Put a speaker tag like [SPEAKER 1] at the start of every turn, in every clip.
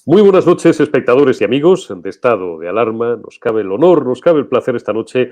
[SPEAKER 1] Muy buenas noches, espectadores y amigos de Estado de Alarma. Nos cabe el honor, nos cabe el placer esta noche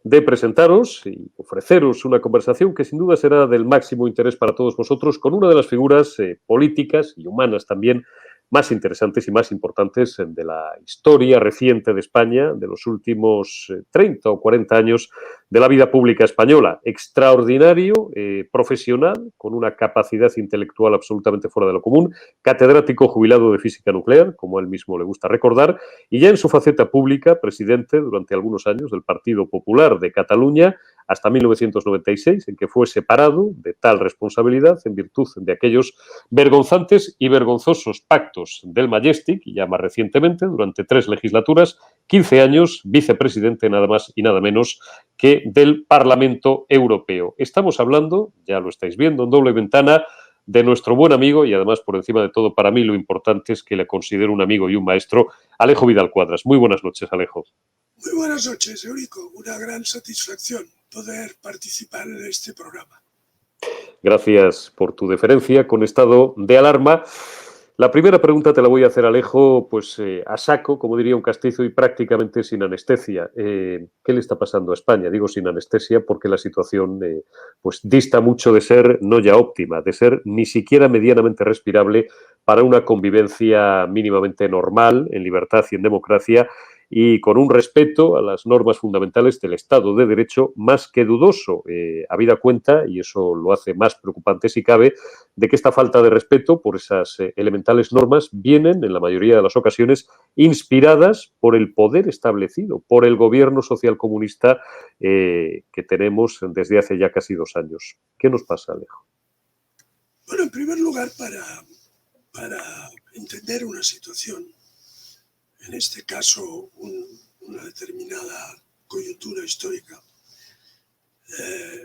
[SPEAKER 1] de presentaros y ofreceros una conversación que sin duda será del máximo interés para todos vosotros con una de las figuras políticas y humanas también más interesantes y más importantes de la historia reciente de España, de los últimos 30 o 40 años de la vida pública española. Extraordinario, profesional, con una capacidad intelectual absolutamente fuera de lo común, catedrático jubilado de física nuclear, como a él mismo le gusta recordar, y ya en su faceta pública, presidente durante algunos años del Partido Popular de Cataluña, hasta 1996, en que fue separado de tal responsabilidad en virtud de aquellos vergonzantes y vergonzosos pactos del Majestic, y ya más recientemente, durante 3 legislaturas, 15 años, vicepresidente nada más y nada menos que del Parlamento Europeo. Estamos hablando, ya lo estáis viendo, en doble ventana, de nuestro buen amigo, y además, por encima de todo, para mí lo importante es que le considero un amigo y un maestro, Alejo Vidal Cuadras. Muy buenas noches, Alejo.
[SPEAKER 2] Muy buenas noches, Eurico. Una gran satisfacción poder participar en este programa.
[SPEAKER 1] Gracias por tu deferencia con Estado de Alarma. La primera pregunta te la voy a hacer, Alejo, pues a saco, como diría un castizo, y prácticamente sin anestesia. ¿Qué le está pasando a España? Digo sin anestesia porque la situación pues dista mucho de ser no ya óptima, de ser ni siquiera medianamente respirable para una convivencia mínimamente normal, en libertad y en democracia, y con un respeto a las normas fundamentales del Estado de Derecho más que dudoso, habida cuenta, y eso lo hace más preocupante si cabe, de que esta falta de respeto por esas elementales normas vienen, en la mayoría de las ocasiones, inspiradas por el poder establecido, por el gobierno socialcomunista que tenemos desde hace ya casi 2 años. ¿Qué nos pasa, Alejo?
[SPEAKER 2] Bueno, en primer lugar, para entender una situación, en este caso una determinada coyuntura histórica,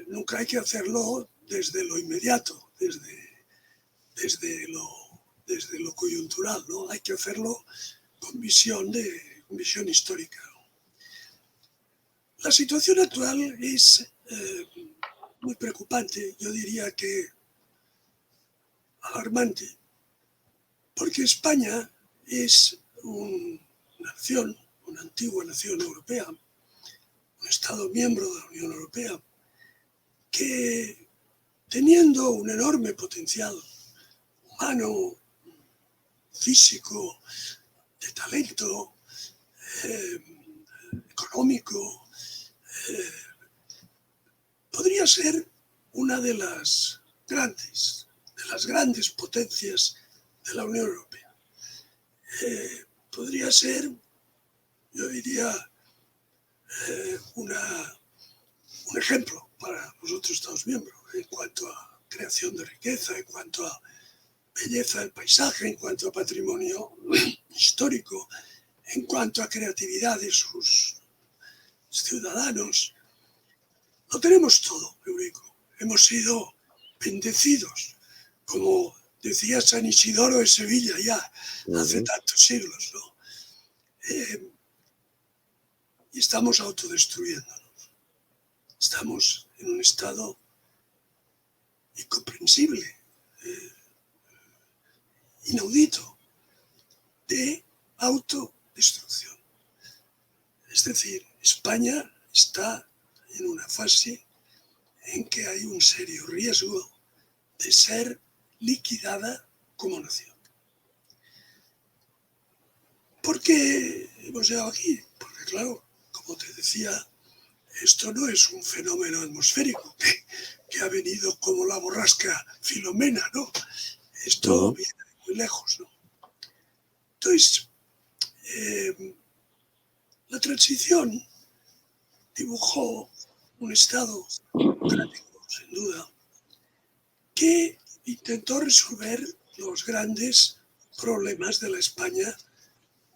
[SPEAKER 2] nunca hay que hacerlo desde lo inmediato, desde lo coyuntural, ¿no? Hay que hacerlo con visión histórica. La situación actual es muy preocupante, yo diría que alarmante, porque España es una nación, una antigua nación europea, un Estado miembro de la Unión Europea, que teniendo un enorme potencial humano, físico, de talento, económico, podría ser una de las grandes potencias de la Unión Europea. Podría ser, yo diría, un ejemplo para los otros Estados miembros en cuanto a creación de riqueza, en cuanto a belleza del paisaje, en cuanto a patrimonio histórico, en cuanto a creatividad de sus ciudadanos. Lo tenemos todo, Eurico. Hemos sido bendecidos, como decía San Isidoro de Sevilla ya hace tantos siglos, ¿no? Y estamos autodestruyéndonos. Estamos en un estado incomprensible, inaudito, de autodestrucción. Es decir, España está en una fase en que hay un serio riesgo de ser liquidada como nación. ¿Por qué hemos llegado aquí? Porque claro, como te decía, esto no es un fenómeno atmosférico que ha venido como la borrasca Filomena, ¿no? Esto viene de muy lejos, ¿no? Entonces, la transición dibujó un Estado democrático, sin duda, que intentó resolver los grandes problemas de la España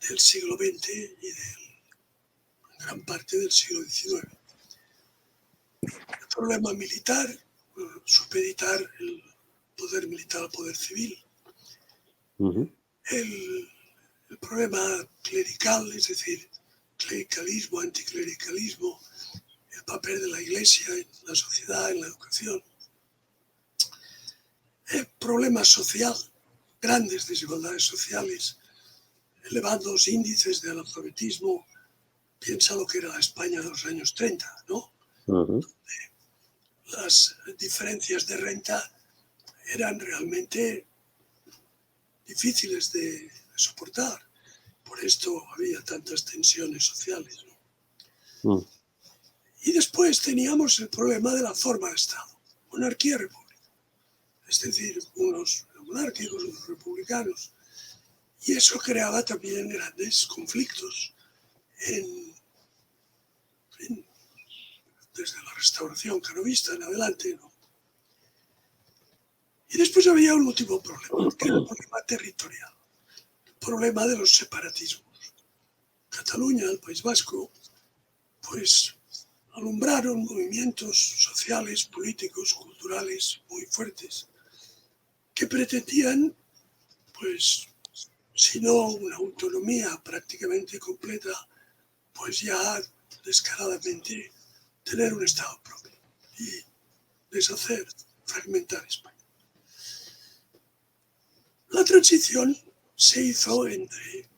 [SPEAKER 2] del siglo XX y de gran parte del siglo XIX. El problema militar, supeditar el poder militar al poder civil. El problema clerical, es decir, clericalismo, anticlericalismo, el papel de la Iglesia en la sociedad, en la educación. El problema social, grandes desigualdades sociales elevando los índices del analfabetismo. Piensa lo que era la España de los años 30, ¿no? Las diferencias de renta eran realmente difíciles de soportar. Por esto había tantas tensiones sociales, ¿no? Y después teníamos el problema de la forma de Estado, monarquía-república. Es decir, unos monárquicos, otros republicanos. Y eso creaba también grandes conflictos desde la restauración canovista en adelante, ¿no? Y después había un último problema, que era el problema territorial, el problema de los separatismos. Cataluña, el País Vasco, pues alumbraron movimientos sociales, políticos, culturales muy fuertes que pretendían, pues, si no una autonomía prácticamente completa, pues ya descaradamente tener un Estado propio y deshacer, fragmentar España. La transición se hizo entre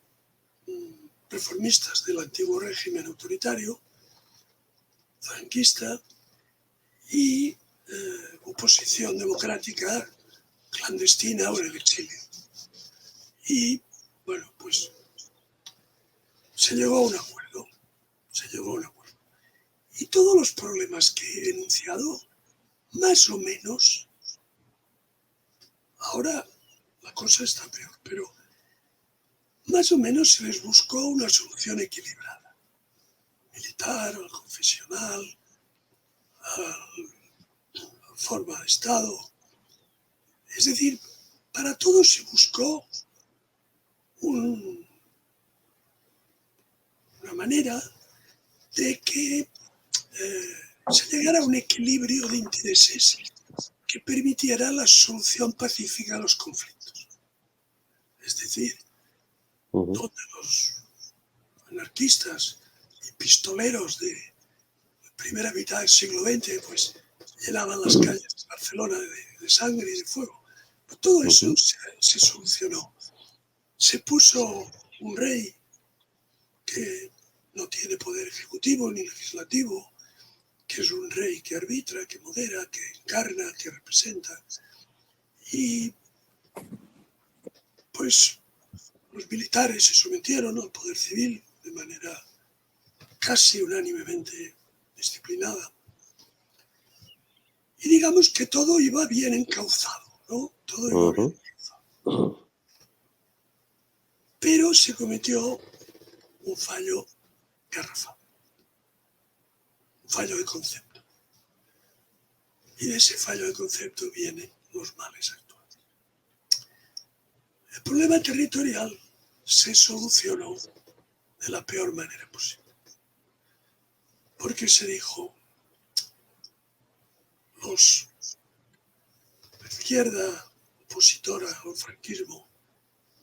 [SPEAKER 2] reformistas del antiguo régimen autoritario, franquista, y oposición democrática clandestina o en el exilio. Y, bueno, pues se llegó a un acuerdo. Y todos los problemas que he enunciado, más o menos, ahora la cosa está peor, pero más o menos se les buscó una solución equilibrada. Militar, al confesional, a la forma de Estado. Es decir, para todos se buscó una manera de que se llegara a un equilibrio de intereses que permitiera la solución pacífica a los conflictos. Es decir, donde los anarquistas y pistoleros de la primera mitad del siglo XX pues llenaban las calles de Barcelona de sangre y de fuego. Pero todo eso se solucionó. Se puso un rey que no tiene poder ejecutivo ni legislativo, que es un rey que arbitra, que modera, que encarna, que representa. Y pues los militares se sometieron al poder civil de manera casi unánimemente disciplinada. Y digamos que todo iba bien encauzado, ¿no? Todo iba bien encauzado. Pero se cometió un fallo garrafal, un fallo de concepto. Y de ese fallo de concepto vienen los males actuales. El problema territorial se solucionó de la peor manera posible. Porque se dijo, la izquierda opositora al franquismo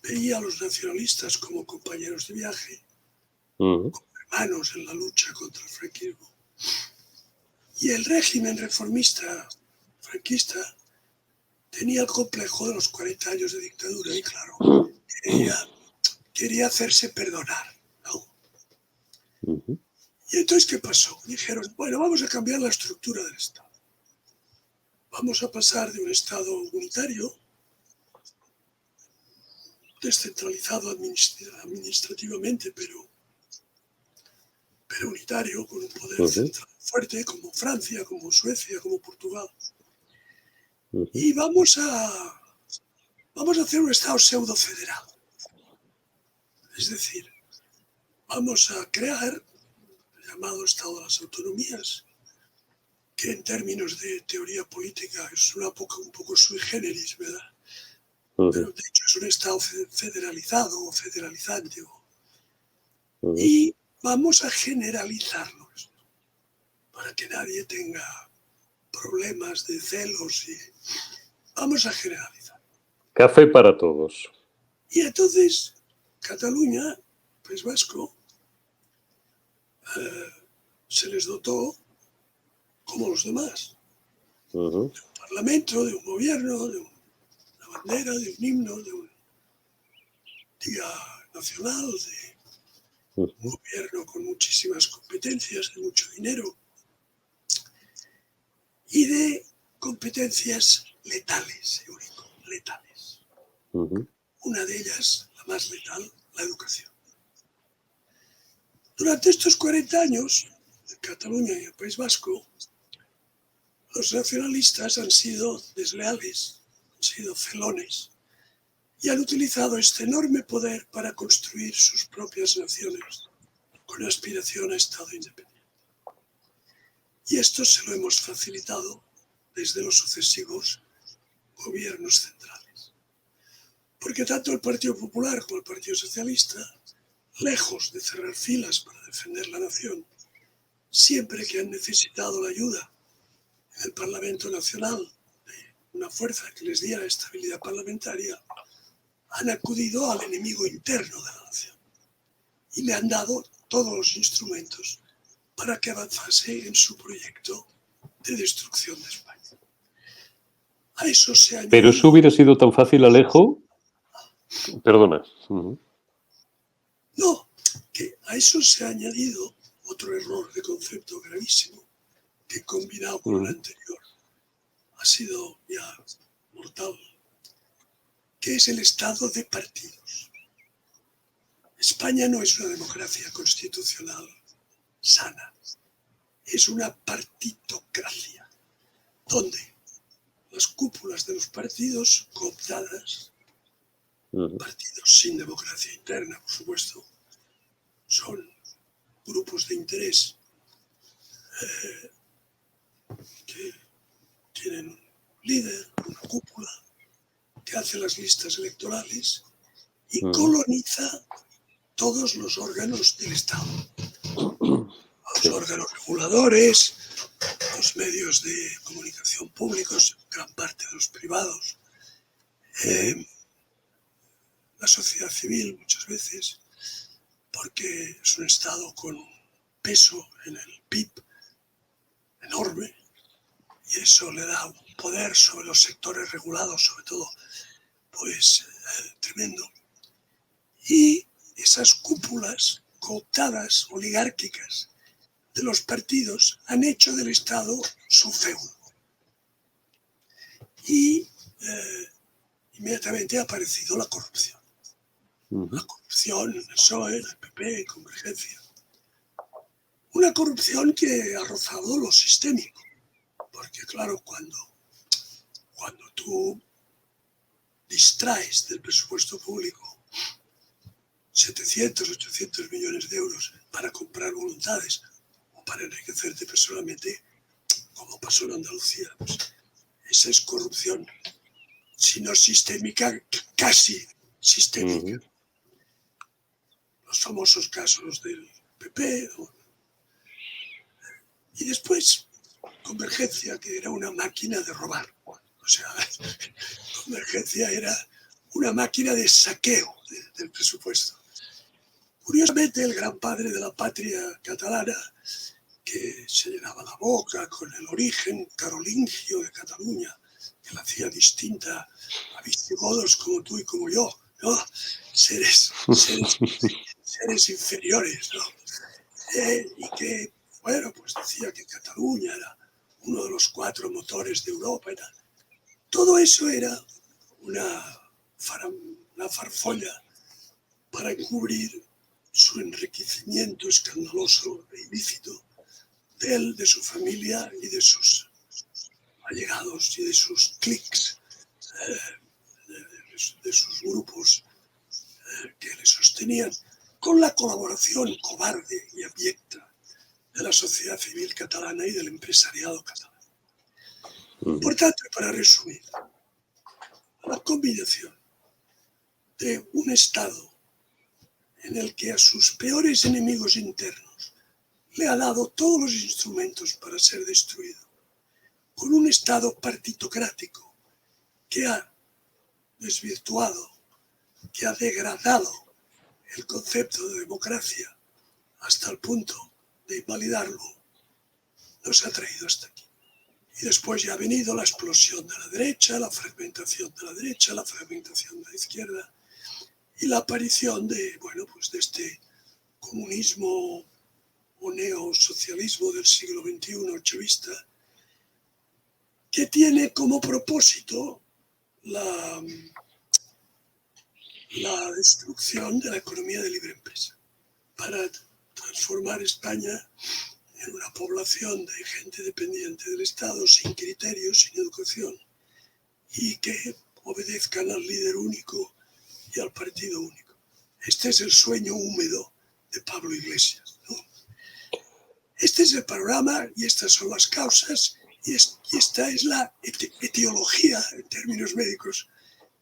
[SPEAKER 2] veía a los nacionalistas como compañeros de viaje, como hermanos en la lucha contra el franquismo. Y el régimen reformista franquista tenía el complejo de los 40 años de dictadura y, claro, quería hacerse perdonar, ¿no? Y entonces, ¿qué pasó? Dijeron, bueno, vamos a cambiar la estructura del Estado. Vamos a pasar de un Estado unitario, descentralizado administrativamente, pero unitario, con un poder central fuerte, como Francia, como Suecia, como Portugal. Y vamos a hacer un Estado pseudo-federal. Es decir, vamos a crear el llamado Estado de las Autonomías, que en términos de teoría política es un poco sui generis, ¿verdad? Pero de hecho es un Estado federalizado o federalizante. Y vamos a generalizarlo para que nadie tenga problemas de celos y vamos a generalizar.
[SPEAKER 1] Café para todos.
[SPEAKER 2] Y entonces Cataluña, País Vasco, se les dotó como los demás. De un parlamento, de un gobierno, de una bandera, de un himno, Policía Nacional, de un gobierno con muchísimas competencias, de mucho dinero, y de competencias letales, Eurico, letales. Una de ellas, la más letal, la educación. Durante estos 40 años, en Cataluña y el País Vasco, los nacionalistas han sido desleales, han sido felones, y han utilizado este enorme poder para construir sus propias naciones con aspiración a Estado independiente. Y esto se lo hemos facilitado desde los sucesivos gobiernos centrales. Porque tanto el Partido Popular como el Partido Socialista, lejos de cerrar filas para defender la nación, siempre que han necesitado la ayuda en el Parlamento Nacional de una fuerza que les diera estabilidad parlamentaria, han acudido al enemigo interno de la nación y le han dado todos los instrumentos para que avanzase en su proyecto de destrucción de España. A eso se añadido...
[SPEAKER 1] Pero eso hubiera sido tan fácil, Alejo. Perdona.
[SPEAKER 2] No, que a eso se ha añadido otro error de concepto gravísimo que combinado con el anterior ha sido ya mortal, que es el estado de partidos. España no es una democracia constitucional sana, es una partitocracia, donde las cúpulas de los partidos cooptadas, partidos sin democracia interna, por supuesto, son grupos de interés que tienen un líder, una cúpula, que hace las listas electorales y coloniza todos los órganos del Estado. Los órganos reguladores, los medios de comunicación públicos, gran parte de los privados, la sociedad civil muchas veces, porque es un Estado con un peso en el PIB enorme y eso le da un poder sobre los sectores regulados, sobre todo, pues tremendo. Y esas cúpulas cooptadas, oligárquicas, de los partidos han hecho del Estado su feudo. Y inmediatamente ha aparecido la corrupción. La corrupción en el PSOE, en el PP, Convergencia. Una corrupción que ha rozado lo sistémico. Porque claro, cuando tú distraes del presupuesto público 700, 800 millones de euros para comprar voluntades o para enriquecerte personalmente, como pasó en Andalucía, pues esa es corrupción, si no sistémica, casi sistémica. Los famosos casos del PP. Y después, Convergencia, que era una máquina de robar. O sea, Convergencia era una máquina de saqueo del presupuesto. Curiosamente, el gran padre de la patria catalana, que se llenaba la boca con el origen carolingio de Cataluña, que la hacía distinta a visigodos como tú y como yo, ¿no? Seres inferiores, ¿no? Y que, bueno, pues decía que Cataluña era uno de los 4 motores de Europa y tal. Todo eso era una farfolla para encubrir su enriquecimiento escandaloso e ilícito de él, de su familia y de sus allegados y de sus clics, de sus grupos que le sostenían, con la colaboración cobarde y abyecta de la sociedad civil catalana y del empresariado catalán. Por tanto, para resumir, la combinación de un Estado en el que a sus peores enemigos internos le ha dado todos los instrumentos para ser destruido, con un Estado partitocrático que ha desvirtuado, que ha degradado el concepto de democracia hasta el punto de invalidarlo, nos ha traído hasta aquí. Y después ya ha venido la explosión de la derecha, la fragmentación de la derecha, la fragmentación de la izquierda, y la aparición de, bueno, pues de este comunismo o neosocialismo del siglo XXI chavista, que tiene como propósito la destrucción de la economía de libre empresa, para transformar España en una población de gente dependiente del Estado, sin criterios, sin educación, y que obedezcan al líder único y al partido único. Este es el sueño húmedo de Pablo Iglesias, ¿no? Este es el panorama y estas son las causas y esta es la etiología, en términos médicos,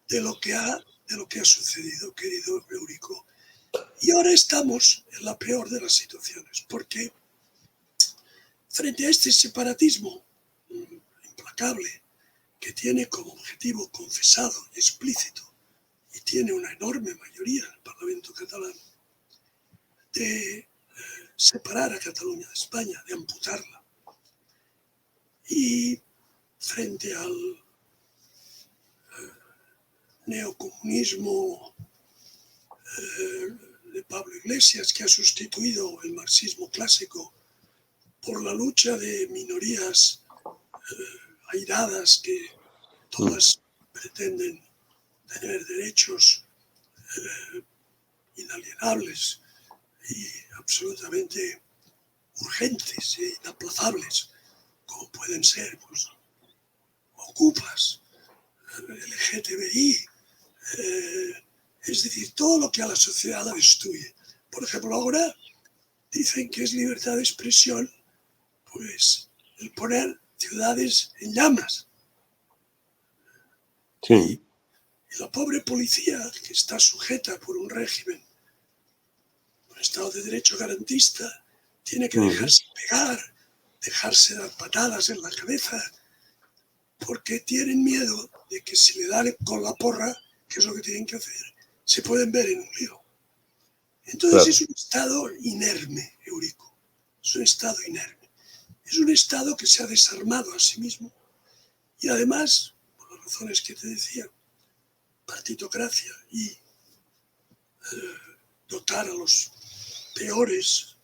[SPEAKER 2] de lo que ha sucedido, querido Eurico. Y ahora estamos en la peor de las situaciones, porque frente a este separatismo implacable que tiene como objetivo confesado y explícito, y tiene una enorme mayoría en el Parlamento catalán, de separar a Cataluña de España, de amputarla, y frente al neocomunismo de Pablo Iglesias, que ha sustituido el marxismo clásico por la lucha de minorías airadas que todas pretenden tener derechos inalienables y absolutamente urgentes e inaplazables, como pueden ser, pues, ocupas, LGTBI, es decir, todo lo que a la sociedad la destruye. Por ejemplo, ahora dicen que es libertad de expresión, pues, el poner ciudades en llamas.
[SPEAKER 1] Sí.
[SPEAKER 2] Y la pobre policía, que está sujeta por un régimen, un Estado de Derecho garantista, tiene que dejarse pegar, dejarse dar patadas en la cabeza, porque tienen miedo de que si le dan con la porra, que es lo que tienen que hacer, se pueden ver en un lío. Entonces claro, es un estado inerme, Eurico. Es un estado inerme. Es un estado que se ha desarmado a sí mismo. Y además, por las razones que te decía, partitocracia y dotar a los peores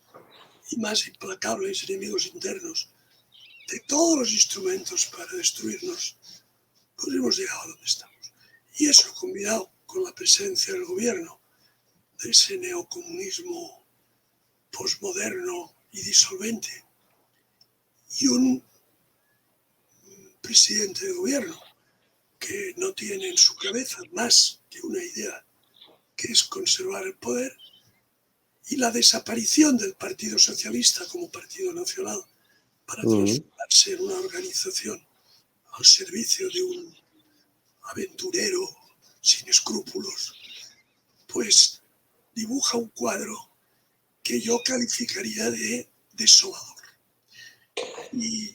[SPEAKER 2] y más implacables enemigos internos de todos los instrumentos para destruirnos, pues hemos llegado a donde estamos. Y eso, combinado con la presencia del gobierno de ese neocomunismo posmoderno y disolvente, y un presidente de gobierno que no tiene en su cabeza más que una idea, que es conservar el poder, y la desaparición del Partido Socialista como partido nacional para transformarse en una organización al servicio de un aventurero sin escrúpulos, pues dibuja un cuadro que yo calificaría de desolador. Y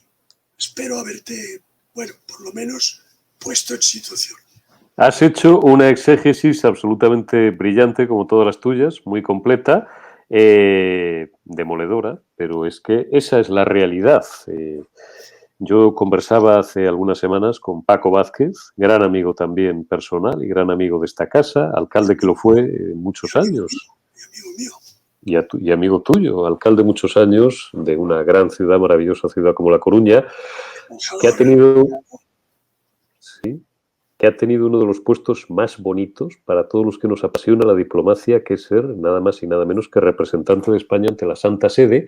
[SPEAKER 2] espero haberte, bueno, por lo menos puesto en situación.
[SPEAKER 1] Has hecho una exégesis absolutamente brillante, como todas las tuyas, muy completa, demoledora, pero es que esa es la realidad. Yo conversaba hace algunas semanas con Paco Vázquez, gran amigo también personal y gran amigo de esta casa, alcalde que lo fue muchos años. Y amigo tuyo, alcalde muchos años de una gran ciudad, maravillosa ciudad como La Coruña, que ha tenido... ¿Sí? Que ha tenido uno de los puestos más bonitos para todos los que nos apasiona la diplomacia, que es ser nada más y nada menos que representante de España ante la Santa Sede,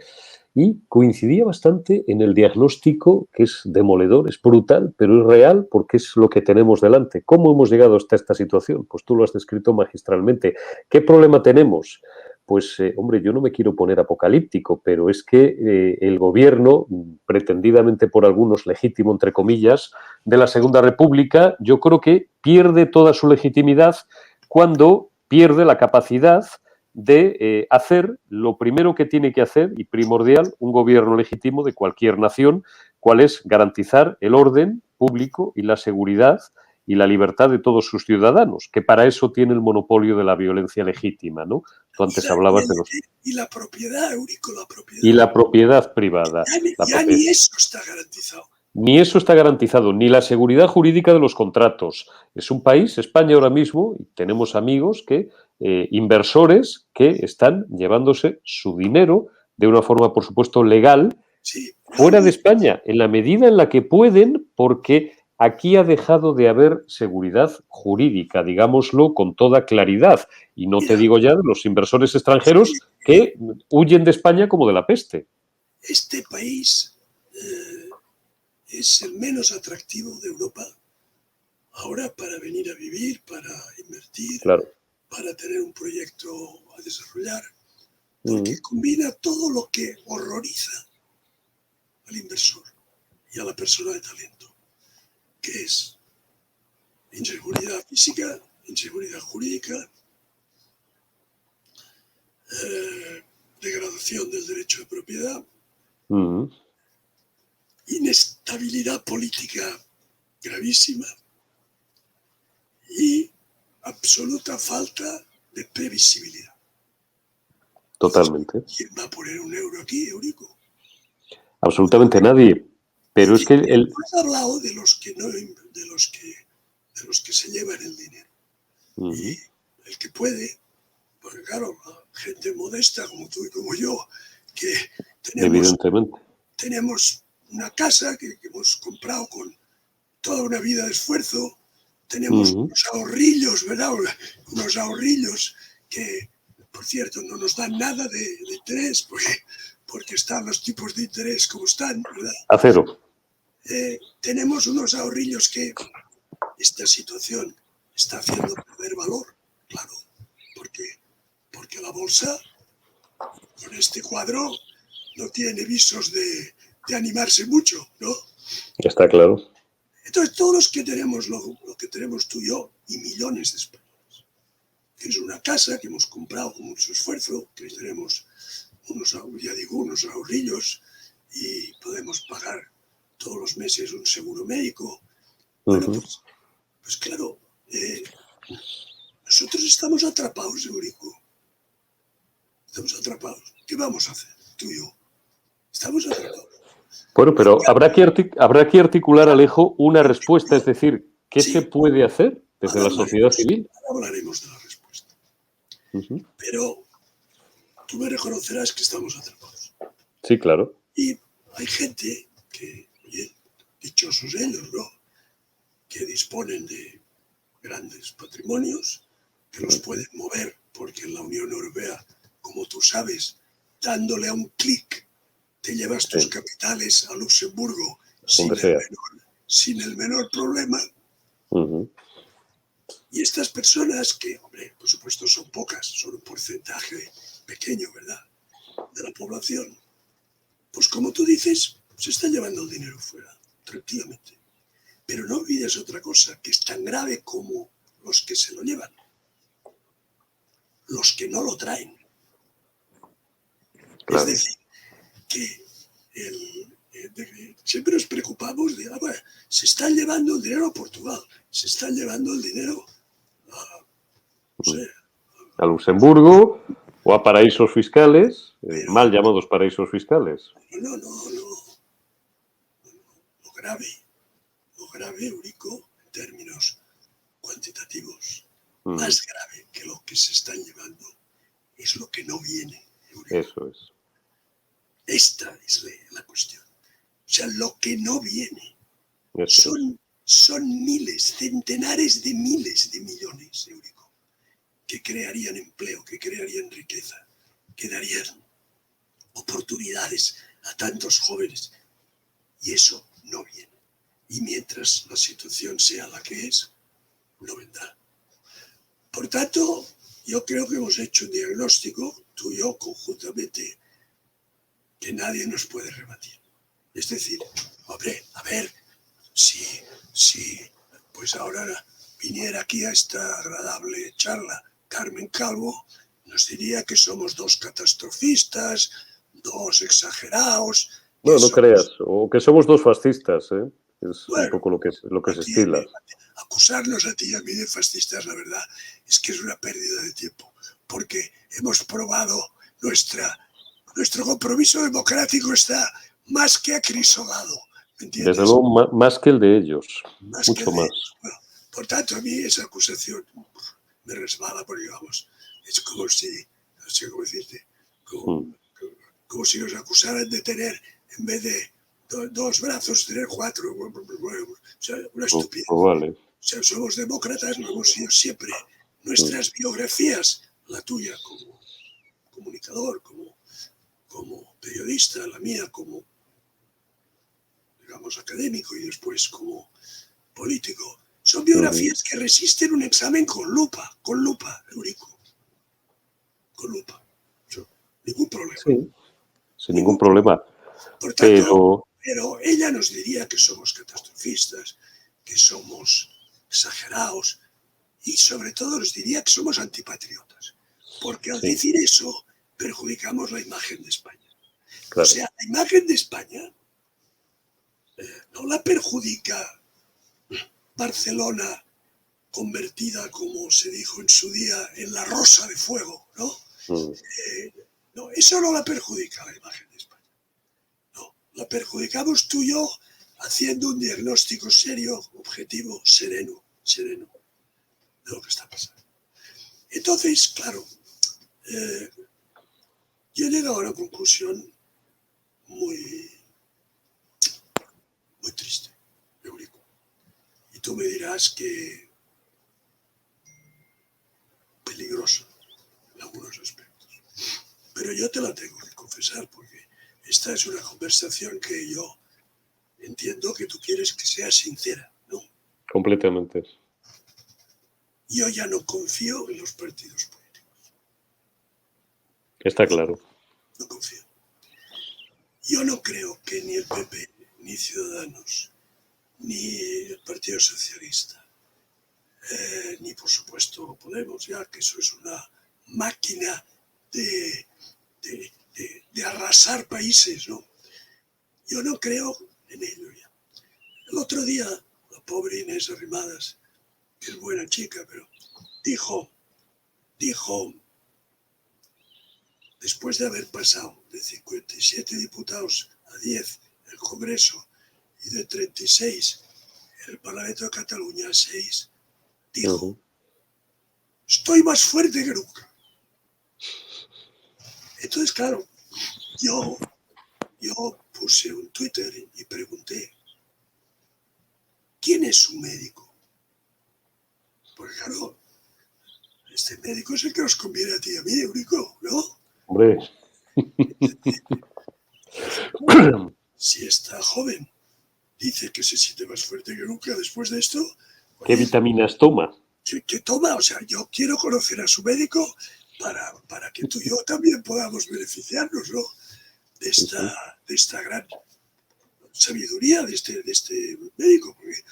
[SPEAKER 1] y coincidía bastante en el diagnóstico, que es demoledor, es brutal, pero es real porque es lo que tenemos delante. ¿Cómo hemos llegado hasta esta situación? Pues tú lo has descrito magistralmente. ¿Qué problema tenemos? Pues, hombre, yo no me quiero poner apocalíptico, pero es que el gobierno, pretendidamente por algunos legítimo, entre comillas, de la Segunda República, yo creo que pierde toda su legitimidad cuando pierde la capacidad de hacer lo primero que tiene que hacer y primordial un gobierno legítimo de cualquier nación, cuál es garantizar el orden público y la seguridad y la libertad de todos sus ciudadanos, que para eso tiene el monopolio de la violencia legítima, ¿no? Tú antes hablabas de los...
[SPEAKER 2] Y la propiedad, Eurico, la propiedad.
[SPEAKER 1] Y la propiedad privada.
[SPEAKER 2] Ya ni eso está garantizado.
[SPEAKER 1] Ni eso está garantizado, ni la seguridad jurídica de los contratos. Es un país, España ahora mismo, y tenemos amigos inversores que están llevándose su dinero de una forma, por supuesto, legal,
[SPEAKER 2] Sí, no,
[SPEAKER 1] fuera de España, en la medida en la que pueden, porque aquí ha dejado de haber seguridad jurídica, digámoslo con toda claridad. Y no te
[SPEAKER 2] mira,
[SPEAKER 1] digo ya de los inversores
[SPEAKER 2] sí,
[SPEAKER 1] extranjeros que huyen de España como de la peste.
[SPEAKER 2] este país es el menos atractivo de Europa ahora para venir a vivir, para invertir,
[SPEAKER 1] Claro.
[SPEAKER 2] para tener un proyecto a desarrollar, porque
[SPEAKER 1] Mm.
[SPEAKER 2] combina todo lo que horroriza al inversor y a la persona de talento, que es inseguridad física, inseguridad jurídica, degradación del derecho de propiedad,
[SPEAKER 1] Mm.
[SPEAKER 2] inestabilidad política gravísima y absoluta falta de previsibilidad.
[SPEAKER 1] Totalmente.
[SPEAKER 2] ¿Quién va a poner un euro aquí, Eurico?
[SPEAKER 1] Absolutamente nadie. Pero es que
[SPEAKER 2] Has hablado de los que no, de los que se llevan el dinero. Y el que puede, porque claro, gente modesta como tú y como yo, que
[SPEAKER 1] evidentemente.
[SPEAKER 2] tenemos una casa que hemos comprado con toda una vida de esfuerzo, tenemos unos ahorrillos, ¿verdad? Unos ahorrillos que, por cierto, no nos dan nada de interés, porque están los tipos de interés como están, ¿verdad?
[SPEAKER 1] A cero.
[SPEAKER 2] Tenemos unos ahorrillos que esta situación está haciendo perder valor, claro, porque la bolsa con este cuadro no tiene visos de animarse mucho, ¿no?
[SPEAKER 1] Está claro.
[SPEAKER 2] Entonces, todos los que tenemos lo que tenemos tú y yo, y millones de españoles, que es una casa que hemos comprado con mucho esfuerzo, que tenemos unos ahorrillos y podemos pagar todos los meses un seguro médico. Bueno, pues claro, nosotros estamos atrapados, Eurico. Estamos atrapados. ¿Qué vamos a hacer, tú y yo? Estamos atrapados.
[SPEAKER 1] Bueno, pero habrá que articular, Alejo, una respuesta, es decir, ¿qué se
[SPEAKER 2] Sí,
[SPEAKER 1] puede hacer desde la sociedad civil?
[SPEAKER 2] ahora hablaremos de la respuesta. Pero tú me reconocerás que estamos atrapados.
[SPEAKER 1] Sí, claro.
[SPEAKER 2] Y hay gente que, oye, dichosos ellos, ¿no? Que disponen de grandes patrimonios, que los pueden mover, porque en la Unión Europea, como tú sabes, dándole a un clic, te llevas tus capitales a Luxemburgo
[SPEAKER 1] Donde sea.
[SPEAKER 2] sin el menor problema. Y estas personas, que, hombre, por supuesto son pocas, son un porcentaje pequeño, ¿verdad?, de la población, pues como tú dices, se están llevando el dinero fuera, tranquilamente. Pero no olvides otra cosa, que es tan grave como los que se lo llevan, los que no lo traen. Claro. Es decir, que siempre nos preocupamos de, bueno, se están llevando el dinero a Portugal, se están llevando el dinero a, no sé,
[SPEAKER 1] a Luxemburgo o a paraísos fiscales, mal llamados paraísos fiscales.
[SPEAKER 2] No. Lo grave, Eurico, en términos cuantitativos, más grave que lo que se están llevando es lo que no viene, Eurico.
[SPEAKER 1] Eso es.
[SPEAKER 2] Esta es la cuestión. O sea, lo que no viene son miles, centenares de miles de millones, Eurico, que crearían empleo, que crearían riqueza, que darían oportunidades a tantos jóvenes. Y eso no viene. Y mientras la situación sea la que es, no vendrá. Por tanto, yo creo que hemos hecho un diagnóstico, tú y yo conjuntamente, que nadie nos puede rebatir. Es decir, hombre, a ver, si pues ahora viniera aquí a esta agradable charla Carmen Calvo, nos diría que somos dos catastrofistas, dos exagerados.
[SPEAKER 1] No creas, o que somos dos fascistas, ¿eh? Es un poco lo que se estila.
[SPEAKER 2] Acusarnos a ti y a mí de fascistas, la verdad, es que es una pérdida de tiempo, porque hemos probado nuestro compromiso democrático está más que acrisolado, ¿Me entiendes?
[SPEAKER 1] Desde luego, más que el de ellos,
[SPEAKER 2] Más que
[SPEAKER 1] mucho más.
[SPEAKER 2] bueno, por tanto, a mí esa acusación me resbala porque, vamos, es como si, no sé cómo decirte, como si nos acusaran de tener, en vez de dos brazos, tener cuatro. Bueno, o sea, una estupidez.
[SPEAKER 1] Vale.
[SPEAKER 2] O sea, somos demócratas, lo hemos sido siempre. Nuestras biografías, la tuya como comunicador, como periodista, la mía como, digamos, académico y después como político, son biografías que resisten un examen con lupa, Eurico. Con lupa. Ningún problema.
[SPEAKER 1] Sí, sin ningún problema.
[SPEAKER 2] Por tanto,
[SPEAKER 1] Pero
[SPEAKER 2] pero ella nos diría que somos catastrofistas, que somos exagerados y sobre todo nos diría que somos antipatriotas. Porque al decir eso perjudicamos la imagen de España. Claro. O sea, la imagen de España no la perjudica Barcelona convertida, como se dijo en su día, en la Rosa de Fuego, ¿no? No, eso no la perjudica la imagen de España. No, la perjudicamos tú y yo haciendo un diagnóstico serio, objetivo, sereno de lo que está pasando. Entonces, claro, yo he llegado a una conclusión muy triste, Eurico. Y tú me dirás que peligroso en algunos aspectos. Pero yo te la tengo que confesar porque esta es una conversación que yo entiendo que tú quieres que sea sincera, ¿no?
[SPEAKER 1] Completamente.
[SPEAKER 2] Yo ya no confío en los partidos políticos.
[SPEAKER 1] Está claro.
[SPEAKER 2] No confío. Yo no creo que ni el PP, ni Ciudadanos, ni el Partido Socialista, ni por supuesto Podemos, ya que eso es una máquina de arrasar países, ¿no? Yo no creo en ello ya. El otro día, la pobre Inés Arrimadas, que es buena chica, pero dijo, después de haber pasado de 57 diputados a 10 en el Congreso y de 36 en el Parlamento de Cataluña a 6, dijo, estoy más fuerte que nunca. Entonces, claro, yo puse un Twitter y pregunté, ¿quién es su médico? Porque claro, este médico es el que nos conviene a ti y a mí, Eurico, ¿no?
[SPEAKER 1] Hombre.
[SPEAKER 2] Si esta joven dice que se siente más fuerte que nunca después de esto,
[SPEAKER 1] ¿Qué vitaminas toma?
[SPEAKER 2] ¿Qué toma? O sea, yo quiero conocer a su médico para que tú y yo también podamos beneficiarnos, ¿no? De esta gran sabiduría de este médico, porque,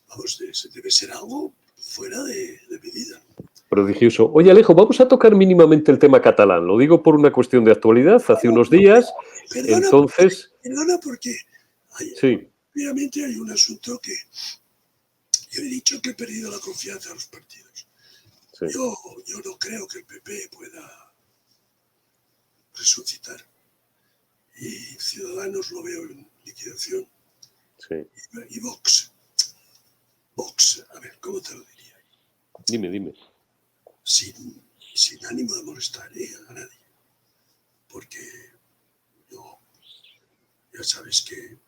[SPEAKER 2] vamos, debe ser algo fuera de medida.
[SPEAKER 1] Prodigioso. Oye, Alejo, vamos a tocar mínimamente el tema catalán. Lo digo por una cuestión de actualidad. Hace unos días,
[SPEAKER 2] Perdona porque obviamente hay un asunto que yo he dicho que he perdido la confianza en los partidos. Sí. Yo no creo que el PP pueda resucitar. Y Ciudadanos lo veo en liquidación.
[SPEAKER 1] Sí.
[SPEAKER 2] Y Vox, a ver, ¿cómo te lo diría?
[SPEAKER 1] Dime.
[SPEAKER 2] Sin ánimo de molestar a nadie. Porque yo, ya sabes que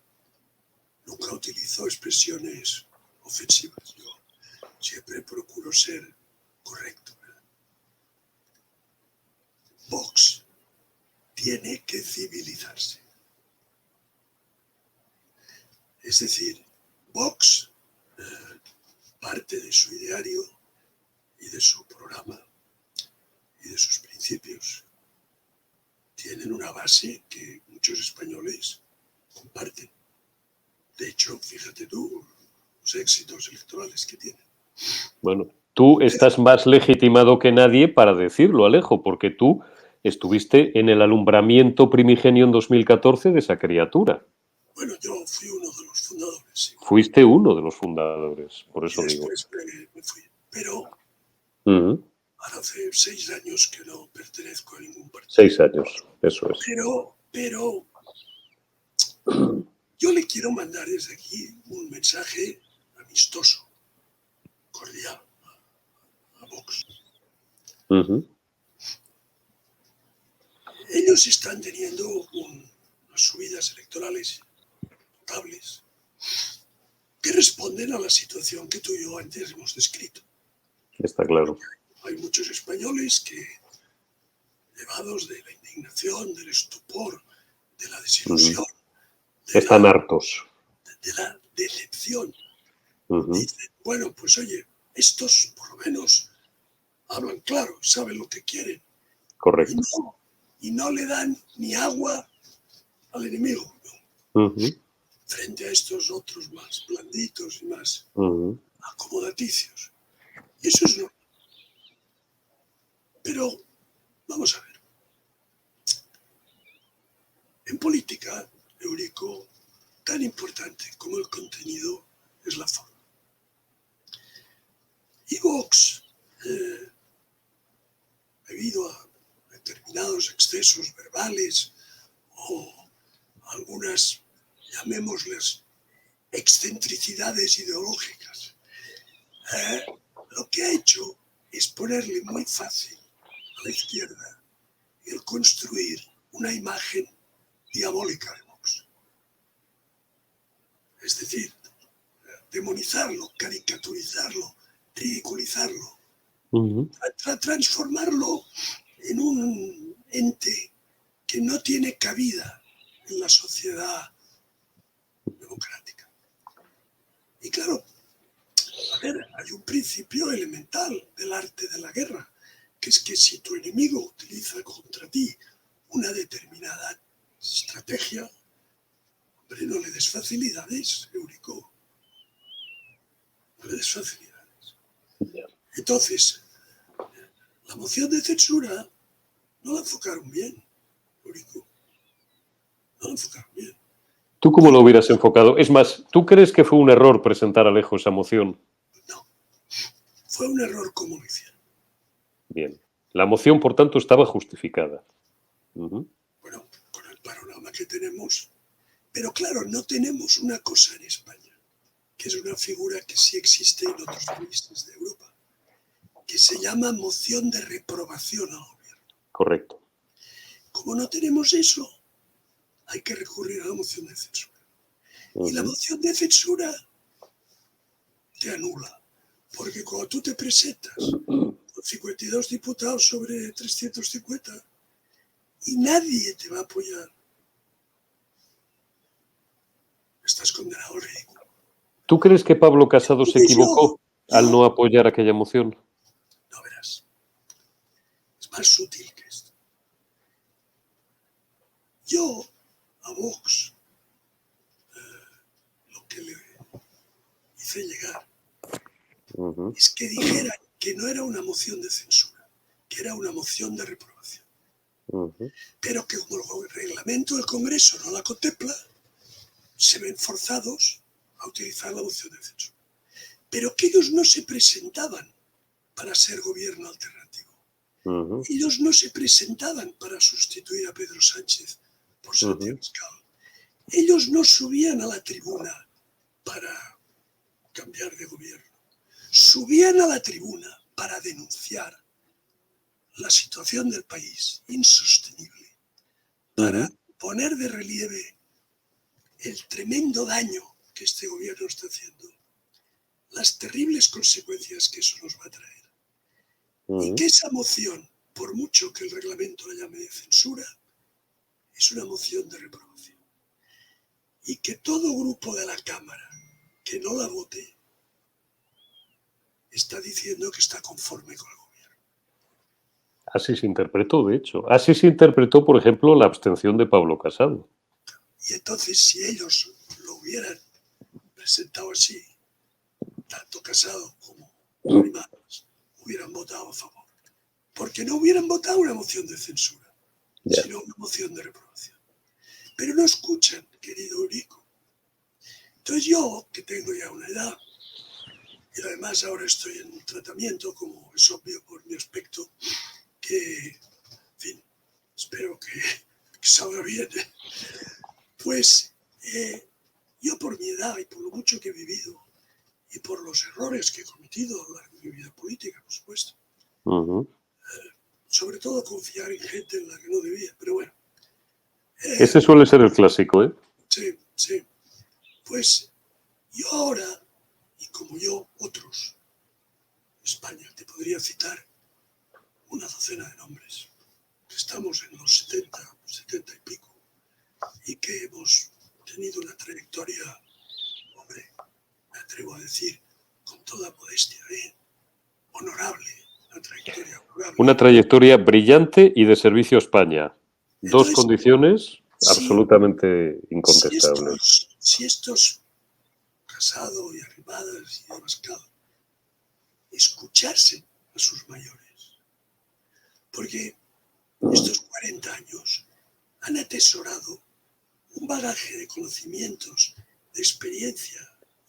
[SPEAKER 2] nunca utilizo expresiones ofensivas. Yo siempre procuro ser correcto, ¿verdad? Vox tiene que civilizarse. Es decir, Vox, parte de su ideario y de su programa y de sus principios tienen una base que muchos españoles comparten. De hecho, fíjate tú, los éxitos electorales que tienen.
[SPEAKER 1] Bueno, tú estás más legitimado que nadie para decirlo, Alejo, porque tú estuviste en el alumbramiento primigenio en 2014 de esa criatura.
[SPEAKER 2] Bueno, yo fui uno de los fundadores. Sí.
[SPEAKER 1] Fuiste uno de los fundadores, por eso digo.
[SPEAKER 2] Después me fui. Pero ahora hace 6 años que no pertenezco a ningún partido.
[SPEAKER 1] 6 años, eso es.
[SPEAKER 2] Pero Yo le quiero mandar desde aquí un mensaje amistoso, cordial, a Vox. Ellos están teniendo unas subidas electorales notables que responden a la situación que tú y yo antes hemos descrito.
[SPEAKER 1] Está claro.
[SPEAKER 2] Hay muchos españoles que, llevados de la indignación, del estupor, de la desilusión,
[SPEAKER 1] están hartos.
[SPEAKER 2] De la decepción, dicen, bueno, pues oye, estos por lo menos hablan claro, saben lo que quieren.
[SPEAKER 1] Correcto.
[SPEAKER 2] Y no le dan ni agua al enemigo, frente a estos otros más blanditos y más acomodaticios. Y eso es normal. Pero, vamos a ver. En política, Eurico, tan importante como el contenido es la forma. Y Vox, debido a determinados excesos verbales o algunas, llamémosles, excentricidades ideológicas, lo que ha hecho es ponerle muy fácil a la izquierda el construir una imagen diabólica de Vox. Es decir, demonizarlo, caricaturizarlo, ridiculizarlo, transformarlo en un ente que no tiene cabida en la sociedad democrática. Y claro, a ver, hay un principio elemental del arte de la guerra, que es que si tu enemigo utiliza contra ti una determinada estrategia, hombre, no le des facilidades, Eurico. No le des facilidades. Entonces, la moción de censura no la enfocaron bien, Eurico. No la enfocaron bien.
[SPEAKER 1] ¿Tú cómo lo hubieras enfocado? Es más, ¿tú crees que fue un error presentar a Alejo esa moción?
[SPEAKER 2] No. Fue un error como lo hicieron.
[SPEAKER 1] Bien. La moción, por tanto, estaba justificada.
[SPEAKER 2] Bueno, con el panorama que tenemos. Pero claro, no tenemos una cosa en España, que es una figura que sí existe en otros países de Europa, que se llama moción de reprobación al gobierno.
[SPEAKER 1] Correcto.
[SPEAKER 2] Como no tenemos eso, hay que recurrir a la moción de censura. Y la moción de censura te anula, porque cuando tú te presentas con 52 diputados sobre 350 y nadie te va a apoyar, estás condenado al ridículo.
[SPEAKER 1] ¿Tú crees que Pablo Casado se equivocó al no apoyar aquella moción?
[SPEAKER 2] No verás. Es más sutil que esto. Yo, a Vox, lo que le hice llegar es que dijera que no era una moción de censura, que era una moción de reprobación. Pero que como el reglamento del Congreso no la contempla, se ven forzados a utilizar la moción de censura. Pero que ellos no se presentaban para ser gobierno alternativo. Ellos no se presentaban para sustituir a Pedro Sánchez por Santiago Abascal. Ellos no subían a la tribuna para cambiar de gobierno. Subían a la tribuna para denunciar la situación del país insostenible, para poner de relieve el tremendo daño que este gobierno está haciendo, las terribles consecuencias que eso nos va a traer. Y que esa moción, por mucho que el reglamento la llame de censura, es una moción de reprobación. Y que todo grupo de la Cámara que no la vote está diciendo que está conforme con el gobierno.
[SPEAKER 1] Así se interpretó, de hecho. Así se interpretó, por ejemplo, la abstención de Pablo Casado.
[SPEAKER 2] Y entonces, si ellos lo hubieran presentado así, tanto Casado como Arrimadas hubieran votado a favor. Porque no hubieran votado una moción de censura, sino una moción de reprobación. Pero no escuchan, querido Eurico. Entonces yo, que tengo ya una edad, y además ahora estoy en un tratamiento, como es obvio por mi aspecto, que, en fin, espero que salga bien, pues mucho que he vivido y por los errores que he cometido a lo largo de mi vida política, por supuesto. Sobre todo confiar en gente en la que no debía, pero bueno.
[SPEAKER 1] Ese suele ser el clásico, ¿eh?
[SPEAKER 2] Sí, sí. Pues yo ahora, y como yo, otros, España, te podría citar una docena de nombres. Estamos en los 70 y pico, y que hemos tenido una trayectoria, hombre, me atrevo a decir, con toda modestia, honorable,
[SPEAKER 1] una trayectoria brillante y de servicio a España. Dos condiciones absolutamente incontestables.
[SPEAKER 2] Si estos Casado y Arrimadas y Abascal escucharse a sus mayores, porque estos 40 años han atesorado un bagaje de conocimientos, de experiencia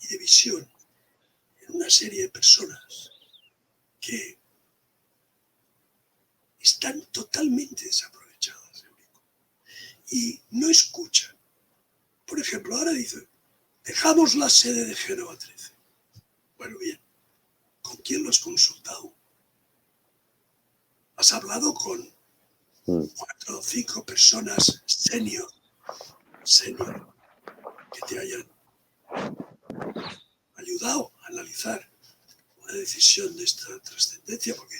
[SPEAKER 2] y de visión en una serie de personas que están totalmente desaprovechadas, Eurico, y no escuchan. Por ejemplo, ahora dicen, dejamos la sede de Génova 13. Bueno, bien, ¿con quién lo has consultado? ¿Has hablado con 4 o 5 personas senior, que te hayan ayudado a analizar una decisión de esta trascendencia? Porque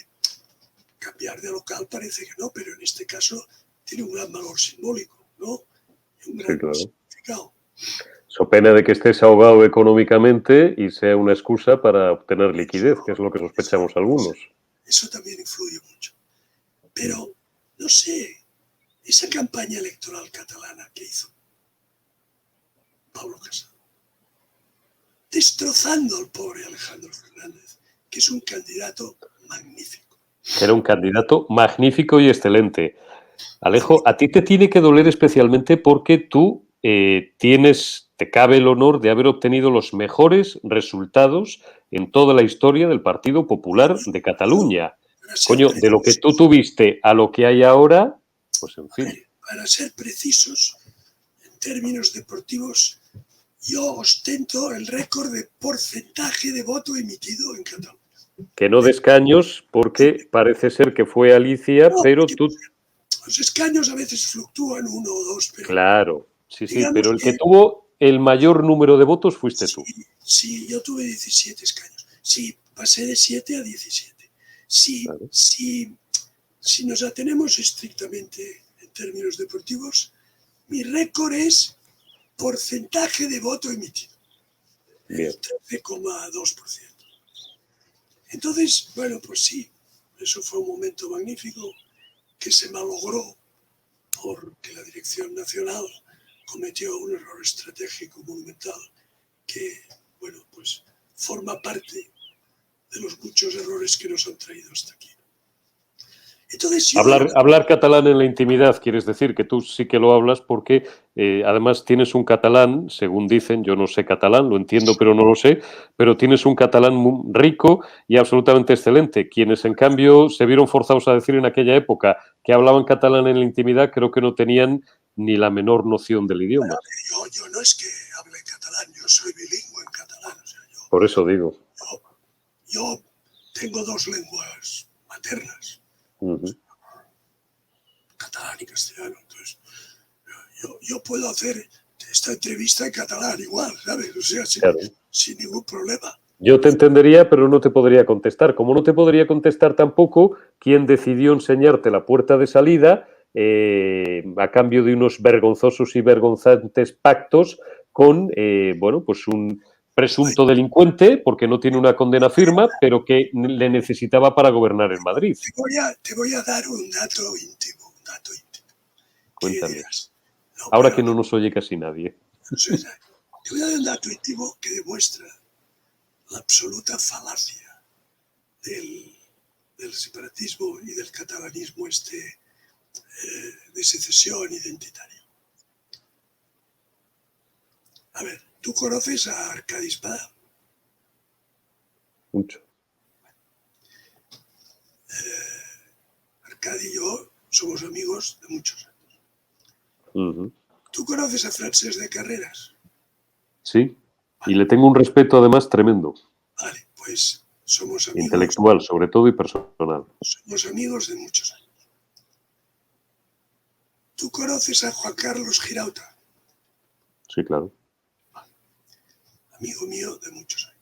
[SPEAKER 2] cambiar de local parece que no, pero en este caso tiene un gran valor simbólico, ¿no? Y un gran significado.
[SPEAKER 1] So pena de que estés ahogado económicamente y sea una excusa para obtener liquidez, que es lo que sospechamos algunos.
[SPEAKER 2] Eso también influye mucho. Pero, no sé, esa campaña electoral catalana que hizo Pablo Casado, destrozando al pobre Alejandro Fernández, que es un candidato magnífico.
[SPEAKER 1] Era un candidato magnífico y excelente. Alejo, a ti te tiene que doler especialmente porque tú te cabe el honor de haber obtenido los mejores resultados en toda la historia del Partido Popular de Cataluña. Coño, de lo que tú tuviste a lo que hay ahora, pues en fin.
[SPEAKER 2] Para ser precisos, en términos deportivos, yo ostento el récord de porcentaje de voto emitido en Cataluña.
[SPEAKER 1] Que no des caños, porque parece ser que fue Alicia, no, pero tú...
[SPEAKER 2] Los escaños a veces fluctúan 1 o 2, pero...
[SPEAKER 1] Claro, sí, pero el que tuvo el mayor número de votos fuiste tú.
[SPEAKER 2] Sí, yo tuve 17 escaños. Sí, pasé de 7 a 17. Sí, claro. Si nos atenemos estrictamente en términos deportivos, mi récord es porcentaje de voto emitido. El 13,2%. Entonces, bueno, pues sí, eso fue un momento magnífico que se malogró porque la Dirección Nacional cometió un error estratégico monumental que, bueno, pues forma parte de los muchos errores que nos han traído hasta aquí. Entonces,
[SPEAKER 1] hablar catalán en la intimidad, quieres decir que tú sí que lo hablas porque además tienes un catalán, según dicen, yo no sé catalán, lo entiendo pero no lo sé, pero tienes un catalán muy rico y absolutamente excelente. Quienes en cambio se vieron forzados a decir en aquella época que hablaban catalán en la intimidad, creo que no tenían ni la menor noción del idioma.
[SPEAKER 2] Bueno, yo no es que hable catalán, yo soy bilingüe en catalán. O sea,
[SPEAKER 1] por eso digo.
[SPEAKER 2] Yo tengo 2 lenguas maternas. Catalán y castellano. Entonces, yo puedo hacer esta entrevista en catalán igual, ¿sabes? O sea, sin ningún problema.
[SPEAKER 1] Yo te entendería, pero no te podría contestar. Como no te podría contestar tampoco quién decidió enseñarte la puerta de salida a cambio de unos vergonzosos y vergonzantes pactos con, bueno, pues un presunto delincuente, porque no tiene una condena firme, pero que le necesitaba para gobernar en Madrid.
[SPEAKER 2] Te voy a dar un dato íntimo.
[SPEAKER 1] Cuéntame. Ahora que no nos oye casi nadie.
[SPEAKER 2] Te voy a dar un dato íntimo que demuestra la absoluta falacia del separatismo y del catalanismo de secesión identitario. A ver, ¿tú conoces a Arcadi Espada?
[SPEAKER 1] Mucho.
[SPEAKER 2] Arcadi y yo somos amigos de muchos años. ¿Tú conoces a Francesc de Carreras?
[SPEAKER 1] Sí. Y le tengo un respeto, además, tremendo.
[SPEAKER 2] Vale, pues somos amigos.
[SPEAKER 1] Intelectual, sobre todo, y personal.
[SPEAKER 2] Somos amigos de muchos años. ¿Tú conoces a Juan Carlos Girauta?
[SPEAKER 1] Sí, claro.
[SPEAKER 2] Amigo mío de muchos años.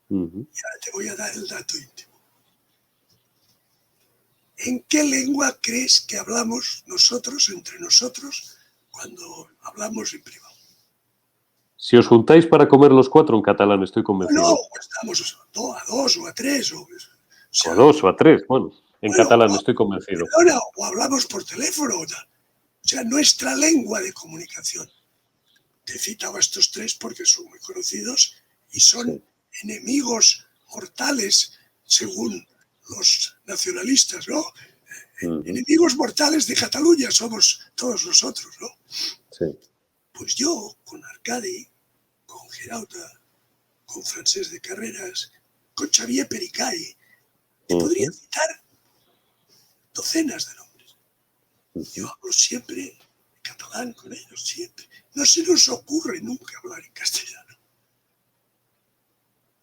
[SPEAKER 1] Uh-huh.
[SPEAKER 2] Y ahora te voy a dar el dato íntimo. ¿En qué lengua crees que hablamos nosotros, entre nosotros, cuando hablamos en privado?
[SPEAKER 1] Si os juntáis para comer los cuatro, en catalán, estoy convencido.
[SPEAKER 2] No, estamos a dos o a tres. O
[SPEAKER 1] a dos o a tres, bueno, en catalán,
[SPEAKER 2] no,
[SPEAKER 1] estoy convencido.
[SPEAKER 2] Perdona, o hablamos por teléfono. O sea, nuestra lengua de comunicación. Te citaba estos tres porque son muy conocidos y son enemigos mortales, según los nacionalistas, ¿no? Uh-huh. Enemigos mortales de Cataluña somos todos nosotros, ¿no?
[SPEAKER 1] Sí.
[SPEAKER 2] Pues yo, con Arcadi, con Girauta, con Francesc de Carreras, con Xavier Pericay, te podría citar docenas de nombres. Yo hablo siempre catalán con ellos, siempre. No se nos ocurre nunca hablar en castellano.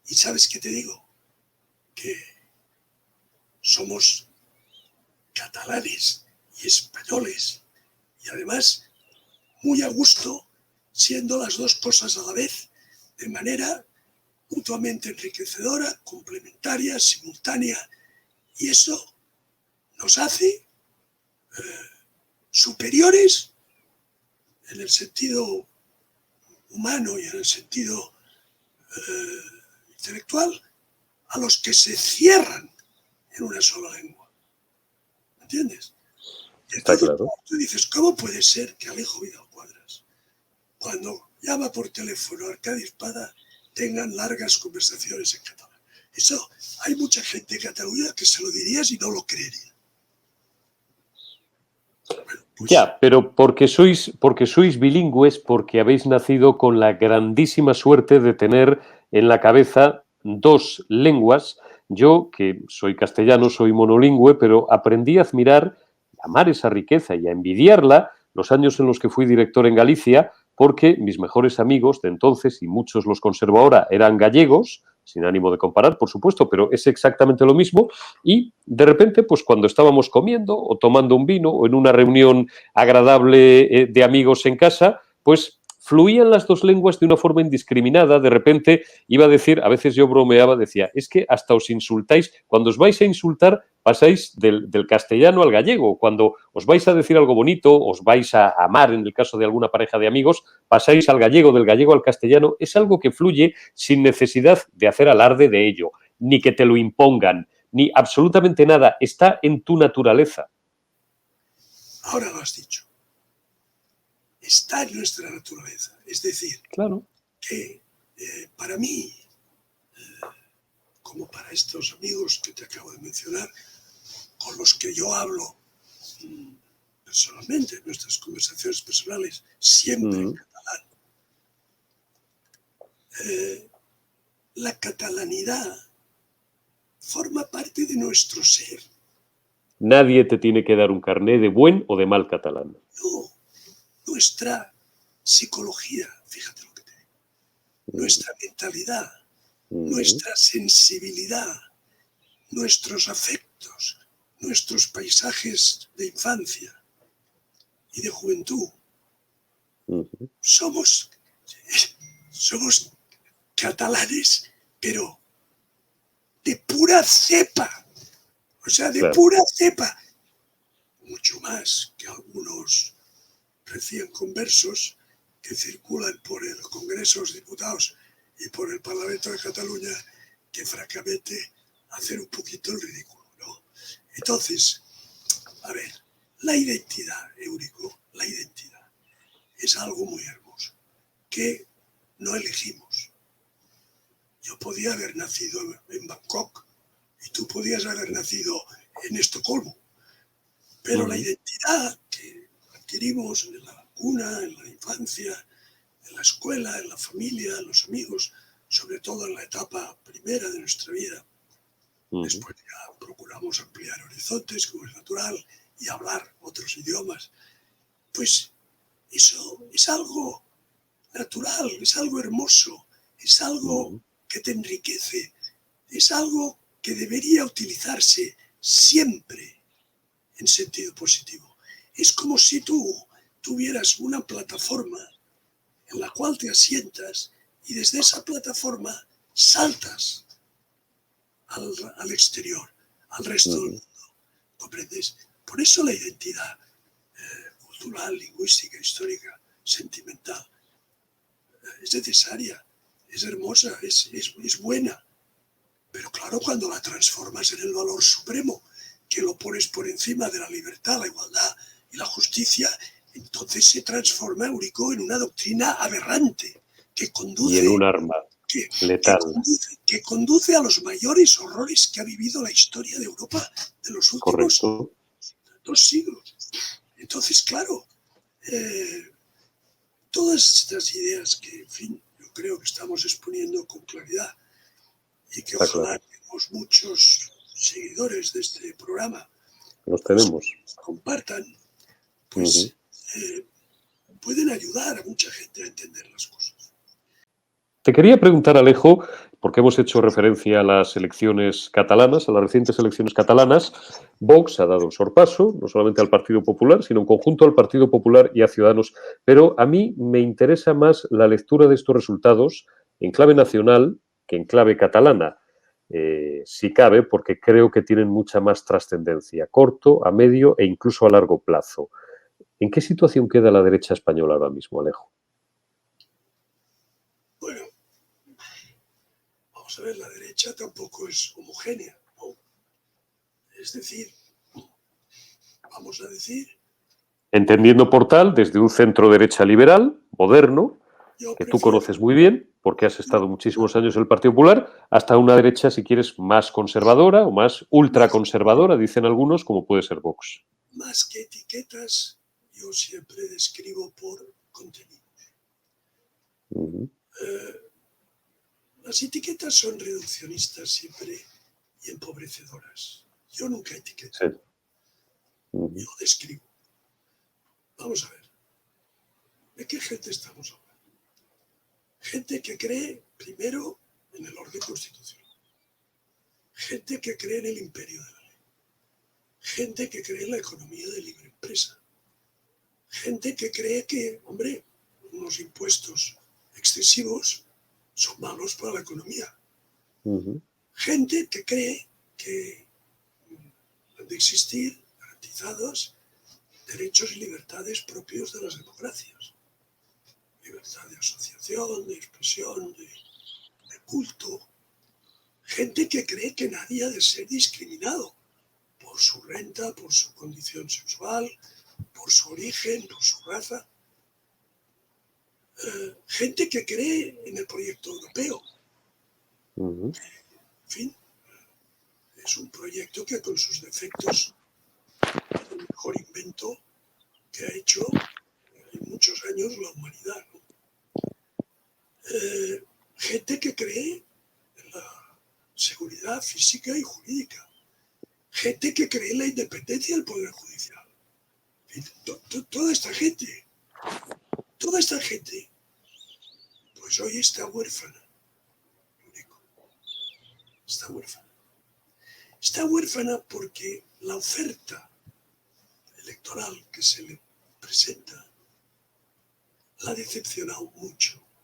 [SPEAKER 2] ¿Y sabes qué te digo? Que somos catalanes y españoles y además muy a gusto siendo las dos cosas a la vez de manera mutuamente enriquecedora, complementaria, simultánea, y eso nos hace superiores en el sentido humano y en el sentido intelectual a los que se cierran en una sola lengua. ¿Me entiendes? Y entonces,
[SPEAKER 1] está claro.
[SPEAKER 2] Tú dices, ¿cómo puede ser que Alejo Vidal Quadras, cuando llama por teléfono a Arcadi Espada, tengan largas conversaciones en catalán? Eso, hay mucha gente en Cataluña que se lo dirías y no lo creería. Bueno, pues,
[SPEAKER 1] ya, pero porque sois bilingües, porque habéis nacido con la grandísima suerte de tener en la cabeza dos lenguas. Yo, que soy castellano, soy monolingüe, pero aprendí a admirar, a amar esa riqueza y a envidiarla los años en los que fui director en Galicia, porque mis mejores amigos de entonces, y muchos los conservo ahora, eran gallegos, sin ánimo de comparar, por supuesto, pero es exactamente lo mismo. Y de repente, pues cuando estábamos comiendo o tomando un vino o en una reunión agradable de amigos en casa, pues fluían las dos lenguas de una forma indiscriminada. De repente iba a decir, a veces yo bromeaba, decía, es que hasta os insultáis, cuando os vais a insultar pasáis del castellano al gallego, cuando os vais a decir algo bonito, os vais a amar, en el caso de alguna pareja de amigos, pasáis al gallego, del gallego al castellano. Es algo que fluye sin necesidad de hacer alarde de ello, ni que te lo impongan, ni absolutamente nada, está en tu naturaleza.
[SPEAKER 2] Ahora lo has dicho. Está en nuestra naturaleza. Es decir,
[SPEAKER 1] claro,
[SPEAKER 2] que para mí, como para estos amigos que te acabo de mencionar, con los que yo hablo personalmente, en nuestras conversaciones personales, siempre en catalán, la catalanidad forma parte de nuestro ser.
[SPEAKER 1] Nadie te tiene que dar un carné de buen o de mal catalán.
[SPEAKER 2] No, nuestra psicología, fíjate lo que te digo, nuestra mentalidad, nuestra sensibilidad, nuestros afectos, nuestros paisajes de infancia y de juventud. Somos catalanes, pero de pura cepa. O sea, de pura cepa. Mucho más que algunos recién conversos que circulan por el Congreso de los Diputados y por el Parlamento de Cataluña, que francamente hacen un poquito el ridículo, ¿no? Entonces, a ver, la identidad, Eurico, la identidad es algo muy hermoso, que no elegimos. Yo podía haber nacido en Bangkok y tú podías haber nacido en Estocolmo, pero la identidad que adquirimos en la cuna, en la infancia, en la escuela, en la familia, en los amigos, sobre todo en la etapa primera de nuestra vida. Después ya procuramos ampliar horizontes, como es natural, y hablar otros idiomas. Pues eso es algo natural, es algo hermoso, es algo que te enriquece, es algo que debería utilizarse siempre en sentido positivo. Es como si tú tuvieras una plataforma en la cual te asientas y desde esa plataforma saltas al exterior, al resto del mundo. ¿Comprendes? Por eso la identidad cultural, lingüística, histórica, sentimental es necesaria, es hermosa, es buena. Pero claro, cuando la transformas en el valor supremo, que lo pones por encima de la libertad, la igualdad y la justicia, entonces se transforma, Eurico, en una doctrina aberrante que conduce,
[SPEAKER 1] y en un arma letal.
[SPEAKER 2] Que conduce a los mayores horrores que ha vivido la historia de Europa de los últimos 2 siglos. Entonces, claro, todas estas ideas que, en fin, yo creo que estamos exponiendo con claridad y que ojalá tengamos muchos seguidores de este programa,
[SPEAKER 1] los tenemos,
[SPEAKER 2] compartan, pues pueden ayudar a mucha gente a entender las cosas.
[SPEAKER 1] Te quería preguntar, Alejo, porque hemos hecho referencia a las elecciones catalanas, a las recientes elecciones catalanas. Vox ha dado un sorpaso, no solamente al Partido Popular, sino en conjunto al Partido Popular y a Ciudadanos. Pero a mí me interesa más la lectura de estos resultados en clave nacional que en clave catalana, si cabe, porque creo que tienen mucha más trascendencia, corto, a medio e incluso a largo plazo. ¿En qué situación queda la derecha española ahora mismo, Alejo?
[SPEAKER 2] Bueno, vamos a ver, la derecha tampoco es homogénea, ¿no? Es decir, vamos a decir...
[SPEAKER 1] Entendiendo por tal, desde un centro derecha liberal, moderno, que tú conoces muy bien, porque has estado muchísimos años en el Partido Popular, hasta una derecha, si quieres, más conservadora o más ultraconservadora, dicen algunos, como puede ser Vox.
[SPEAKER 2] Más que etiquetas, yo siempre describo por contenidos. Las etiquetas son reduccionistas siempre y empobrecedoras. Yo nunca etiqueto.
[SPEAKER 1] Sí.
[SPEAKER 2] Yo describo. Vamos a ver. ¿De qué gente estamos hablando? Gente que cree, primero, en el orden constitucional. Gente que cree en el imperio de la ley. Gente que cree en la economía de libre empresa. Gente que cree que, hombre, unos impuestos excesivos son malos para la economía. Gente que cree que han de existir garantizados derechos y libertades propios de las democracias. Libertad de asociación, de expresión, de culto. Gente que cree que nadie ha de ser discriminado por su renta, por su condición sexual, por su origen, por su raza. Gente que cree en el proyecto europeo. En fin, es un proyecto que con sus defectos es el mejor invento que ha hecho en muchos años la humanidad, ¿no? Gente que cree en la seguridad física y jurídica. Gente que cree en la independencia del Poder Judicial. Toda esta gente, pues hoy está huérfana. Está huérfana. Está huérfana porque la oferta electoral que se le presenta la ha decepcionado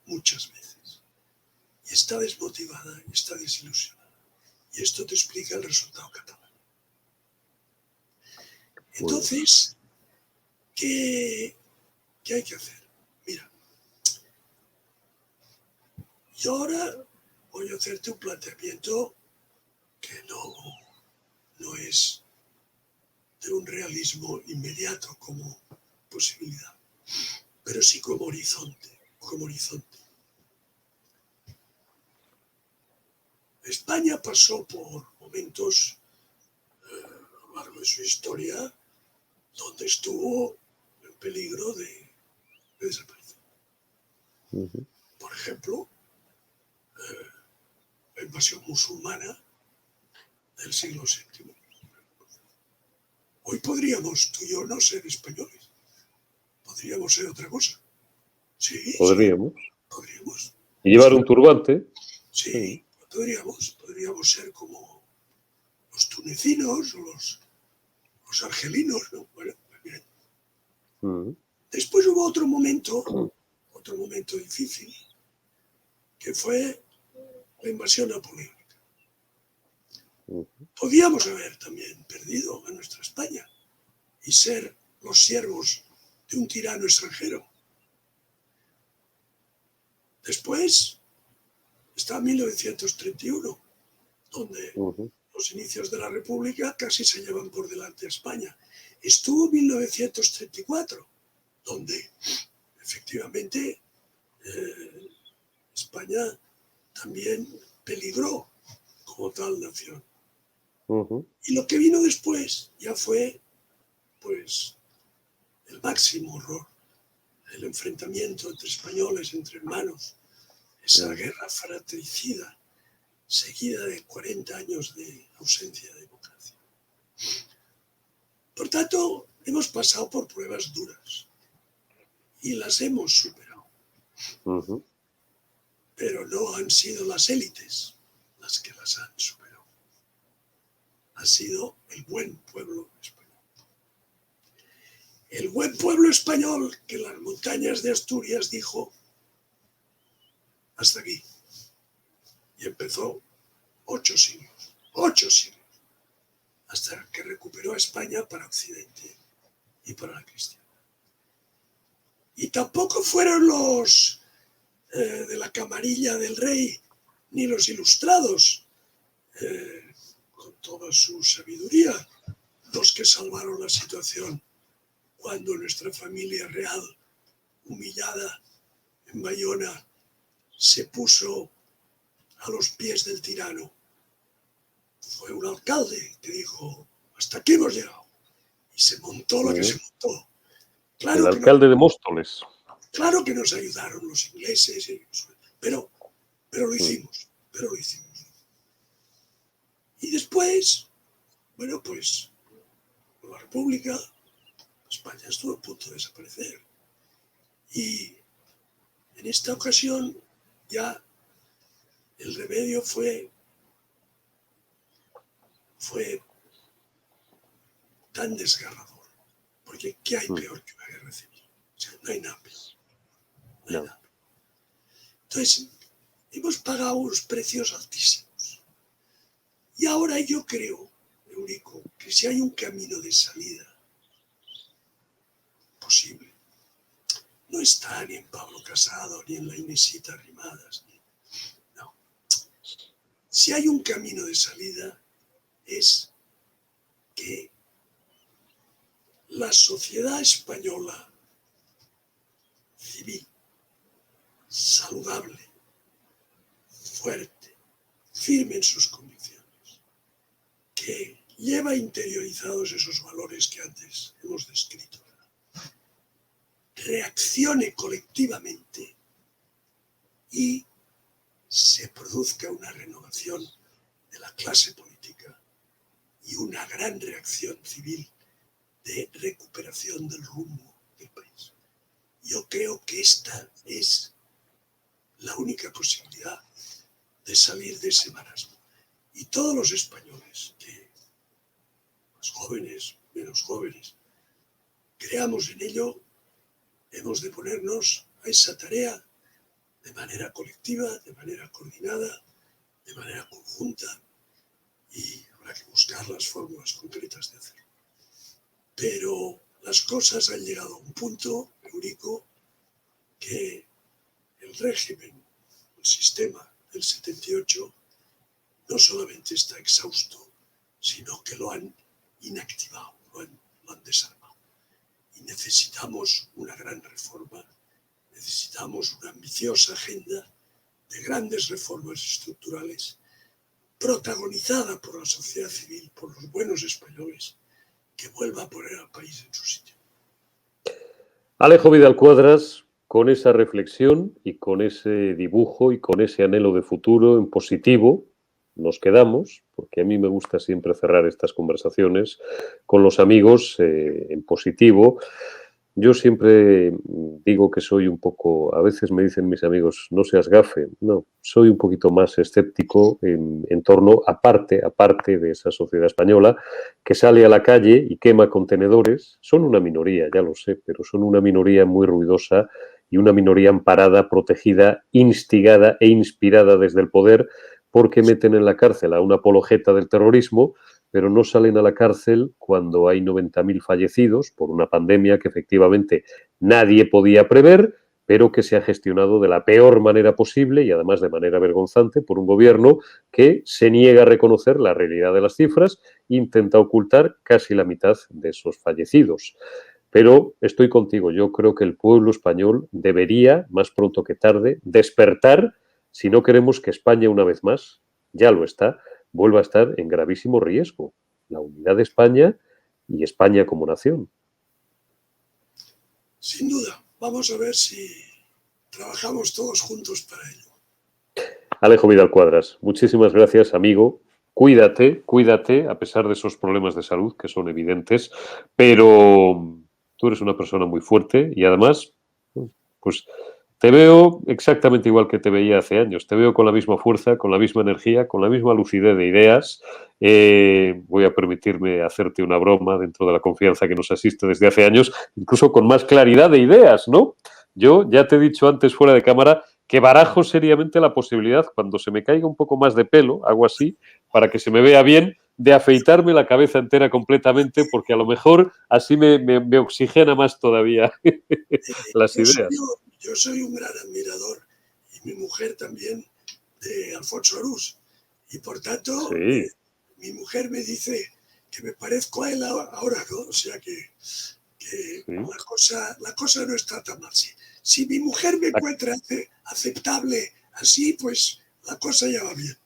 [SPEAKER 2] muchas veces. Y está desmotivada, y está desilusionada. Y esto te explica el resultado catalán. Entonces, ¿qué hay que hacer? Mira, yo ahora voy a hacerte un planteamiento que no es de un realismo inmediato como posibilidad, pero sí como horizonte. España pasó por momentos a lo largo de su historia donde estuvo en peligro de desaparecer. Por ejemplo, la invasión musulmana del siglo VII. Hoy podríamos tú y yo no ser españoles, podríamos ser otra cosa. Sí,
[SPEAKER 1] Podríamos.
[SPEAKER 2] podríamos.
[SPEAKER 1] Y llevar un turbante.
[SPEAKER 2] Sí, podríamos ser como los tunecinos o los argelinos, ¿no? Bueno, pues bien. Después hubo otro momento difícil, que fue la invasión napoleónica. Podíamos haber también perdido a nuestra España y ser los siervos de un tirano extranjero. Después está 1931, donde los inicios de la República casi se llevan por delante a España. Estuvo 1934, donde efectivamente España también peligró como tal nación. Y lo que vino después ya fue, pues, el máximo horror, el enfrentamiento entre españoles, entre hermanos, esa guerra fratricida, seguida de 40 años de ausencia de democracia. Por tanto, hemos pasado por pruebas duras y las hemos superado. Pero no han sido las élites las que las han superado. Ha sido el buen pueblo español. El buen pueblo español que en las montañas de Asturias dijo hasta aquí. Y empezó 8 siglos, hasta que recuperó a España para Occidente y para la cristiandad. Y tampoco fueron los de la camarilla del rey, ni los ilustrados, con toda su sabiduría, los que salvaron la situación cuando nuestra familia real, humillada en Bayona, se puso a los pies del tirano. Fue un alcalde que dijo, hasta aquí hemos llegado. Y se montó lo que se montó.
[SPEAKER 1] Claro, el alcalde de Móstoles.
[SPEAKER 2] Claro que nos ayudaron los ingleses, pero lo hicimos, Y después, bueno, pues la República, España estuvo a punto de desaparecer. Y en esta ocasión ya el remedio fue tan desgarrador. Porque ¿qué hay peor que una guerra civil? O sea, no hay nada peor. No hay nada peor. Entonces, hemos pagado unos precios altísimos. Y ahora yo creo, Eurico, que si hay un camino de salida posible, no está ni en Pablo Casado, ni en la Inesita Arrimadas. No. Si hay un camino de salida, es que la sociedad española civil, saludable, fuerte, firme en sus convicciones, que lleva interiorizados esos valores que antes hemos descrito, reaccione colectivamente y se produzca una renovación de la clase política y una gran reacción civil de recuperación del rumbo del país. Yo creo que esta es la única posibilidad de salir de ese marasmo. Y todos los españoles, que más jóvenes, menos jóvenes, creamos en ello, hemos de ponernos a esa tarea de manera colectiva, de manera coordinada, de manera conjunta, y habrá que buscar las fórmulas concretas de hacerlo. Pero las cosas han llegado a un punto, Eurico, que el régimen, el sistema del 78, no solamente está exhausto, sino que lo han inactivado, lo han desarmado. Y necesitamos una gran reforma, necesitamos una ambiciosa agenda de grandes reformas estructurales, protagonizada por la sociedad civil, por los buenos españoles, que vuelva a poner al país en su sitio.
[SPEAKER 1] Alejo Vidal Cuadras, con esa reflexión y con ese dibujo y con ese anhelo de futuro en positivo, nos quedamos, porque a mí me gusta siempre cerrar estas conversaciones con los amigos en positivo. Yo siempre digo que soy un poco, a veces me dicen mis amigos, no seas gafe. No, soy un poquito más escéptico en torno, aparte de esa sociedad española que sale a la calle y quema contenedores. Son una minoría, ya lo sé, pero son una minoría muy ruidosa y una minoría amparada, protegida, instigada e inspirada desde el poder, porque meten en la cárcel a una apologeta del terrorismo, pero no salen a la cárcel cuando hay 90.000 fallecidos por una pandemia que efectivamente nadie podía prever, pero que se ha gestionado de la peor manera posible y además de manera vergonzante por un gobierno que se niega a reconocer la realidad de las cifras e intenta ocultar casi la mitad de esos fallecidos. Pero estoy contigo, yo creo que el pueblo español debería, más pronto que tarde, despertar si no queremos que España, una vez más, ya lo está, vuelva a estar en gravísimo riesgo. La unidad de España y España como nación.
[SPEAKER 2] Sin duda, vamos a ver si trabajamos todos juntos para ello.
[SPEAKER 1] Alejo Vidal Cuadras, muchísimas gracias, amigo. Cuídate, a pesar de esos problemas de salud que son evidentes, pero tú eres una persona muy fuerte y además, pues te veo exactamente igual que te veía hace años. Te veo con la misma fuerza, con la misma energía, con la misma lucidez de ideas. Voy a permitirme hacerte una broma dentro de la confianza que nos asiste desde hace años, incluso con más claridad de ideas, ¿no? Yo ya te he dicho antes fuera de cámara que barajo seriamente la posibilidad, cuando se me caiga un poco más de pelo, hago así, para que se me vea bien, de afeitarme la cabeza entera completamente, porque a lo mejor así me oxigena más todavía las ideas.
[SPEAKER 2] Yo soy un gran admirador, y mi mujer también, de Alfonso Arús. Y por tanto,
[SPEAKER 1] sí.
[SPEAKER 2] Mi mujer me dice que me parezco a él ahora, ¿no? O sea que sí. la cosa no está tan mal. Si mi mujer me encuentra aceptable así, pues la cosa ya va bien.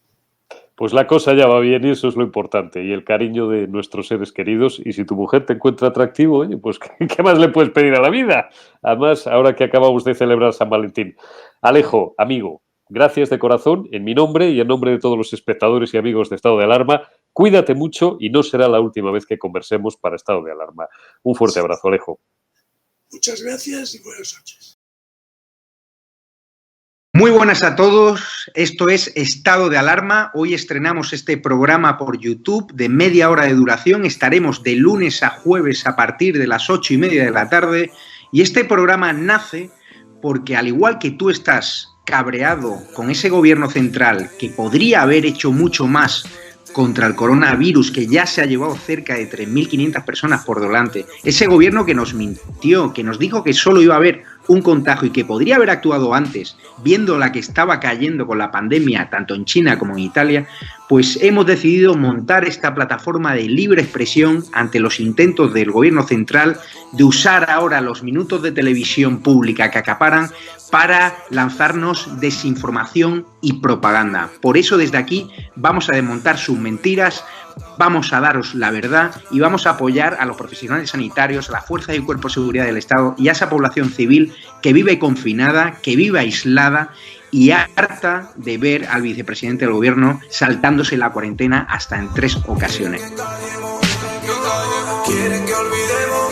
[SPEAKER 1] Pues la cosa ya va bien y eso es lo importante, y el cariño de nuestros seres queridos. Y si tu mujer te encuentra atractivo, oye, pues ¿qué más le puedes pedir a la vida? Además, ahora que acabamos de celebrar San Valentín. Alejo, amigo, gracias de corazón, en mi nombre y en nombre de todos los espectadores y amigos de Estado de Alarma. Cuídate mucho y no será la última vez que conversemos para Estado de Alarma. Un fuerte abrazo, Alejo.
[SPEAKER 2] Muchas gracias y buenas noches.
[SPEAKER 3] Muy buenas a todos, esto es Estado de Alarma. Hoy estrenamos este programa por YouTube de media hora de duración. Estaremos de lunes a jueves a partir de las 8:30 de la tarde. Y este programa nace porque, al igual que tú estás cabreado con ese gobierno central que podría haber hecho mucho más contra el coronavirus, que ya se ha llevado cerca de 3.500 personas por delante, ese gobierno que nos mintió, que nos dijo que solo iba a haber un contagio y que podría haber actuado antes, viendo la que estaba cayendo con la pandemia tanto en China como en Italia, pues hemos decidido montar esta plataforma de libre expresión ante los intentos del gobierno central de usar ahora los minutos de televisión pública que acaparan para lanzarnos desinformación y propaganda. Por eso desde aquí vamos a desmontar sus mentiras, vamos a daros la verdad y vamos a apoyar a los profesionales sanitarios, a las fuerzas y cuerpos de seguridad del Estado y a esa población civil que vive confinada, que vive aislada y harta de ver al vicepresidente del gobierno saltándose la cuarentena hasta en 3 ocasiones. Quieren que olvidemos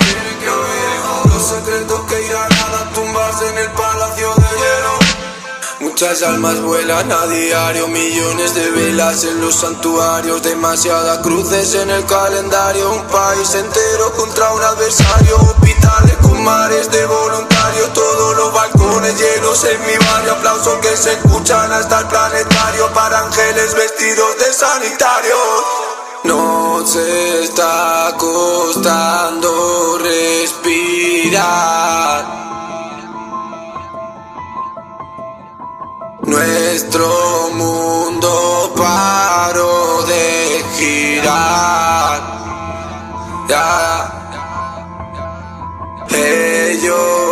[SPEAKER 3] los secretos que irán a tumbarse en el palacio de hielo. Muchas almas vuelan a diario, millones de velas en los santuarios, demasiadas cruces en el calendario, un país entero contra un adversario, hospitales con mares de voluntarios, todos los balcones llenos en mi barrio, aplausos que se escuchan hasta el planetario, para ángeles vestidos de sanitarios. Nos está costando respirar. Nuestro mundo paró de girar. Ya. Ellos